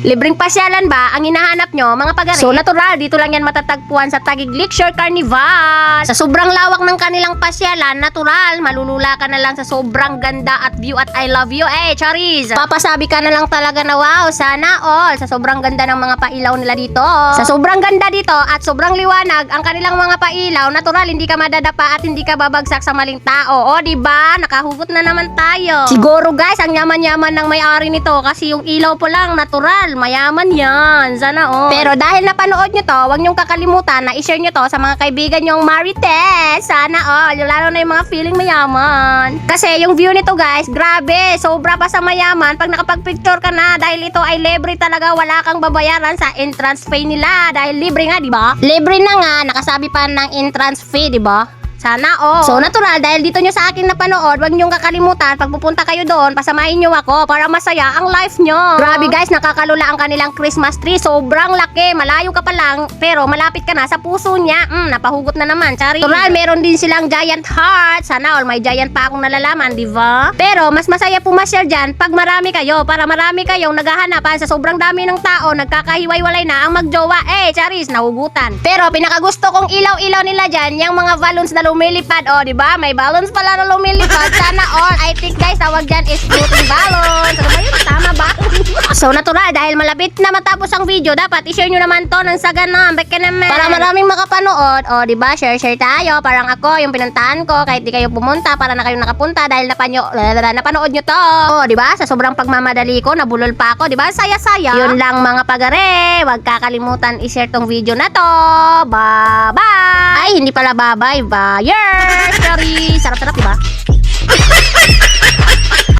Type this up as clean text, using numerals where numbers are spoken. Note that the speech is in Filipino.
Libreng pasyalan ba ang hinahanap nyo, mga pagare? So natural, dito lang yan matatagpuan sa Taguig Lakeshore Carnival. Sa sobrang lawak ng kanilang pasyalan, natural, malulula ka na lang sa sobrang ganda at view at I love you. Charis! Papasabi ka na lang talaga na wow, sana all. Sa sobrang ganda ng mga pailaw nila dito. Sa sobrang ganda dito at sobrang liwanag ang kanilang mga pailaw, natural, hindi ka madadapa at hindi ka babagsak sa maling tao. O, diba? Nakahugot na naman tayo. Siguro guys, ang yaman-yaman ng may-ari nito kasi yung ilaw po lang, natural. Mayaman yan. Sana all. Pero dahil napanood nyo to, huwag nyong kakalimutan na i-share nyo to sa mga kaibigan nyong Marites. Sana all. Lalo na yung mga feeling mayaman. Kasi yung view nito guys, grabe. Sobra pa sa mayaman pag nakapag-picture ka na. Dahil ito ay libre talaga. Wala kang babayaran sa entrance fee nila. Dahil libre nga, diba? Libre na nga. Nakasabi pa ng entrance fee, diba? Sana all. So natural, dahil dito nyo sa akin napanood, huwag nyong kakalimutan, pag pupunta kayo doon, pasamahin nyo ako para masaya ang life nyo. Grabe guys, nakakalula ang kanilang Christmas tree. Sobrang laki, malayo ka pa lang, pero malapit ka na sa puso niya. Napahugot na naman, Chari. Natural, meron din silang giant heart. Sana all, may giant pa akong nalalaman, diba? Pero mas masaya pumasyal dyan pag marami kayo, para marami kayong naghahanapan sa sobrang dami ng tao, nagkakahiway-walay na ang magjowa. Charis, nahugutan. Pero pinakagusto kong ilaw-ilaw nila dyan, yung mga balloons na lumilipad. O, diba? May balloons pala na lumilipad. Sana all. I think guys, tawag dyan is floating balloons. Ano ba yun? Tama ba? So, natural, dahil malapit na matapos ang video, dapat i-share nyo naman to ng sagana. Para maraming makapanood. O, diba? Share tayo. Parang ako, yung pinuntahan ko, kahit di kayo pumunta, para na kayo nakapunta dahil napanood nyo to. O, diba? Sa sobrang pagmamadali ko, nabulol pa ako. Diba? Saya-saya. Yun lang mga pagare. Huwag kakalimutan i-share tong video na to. Bye-bye! Ay, hindi pala bye-bye. Bye! Yes! Sorry! Sarap-sarap, diba?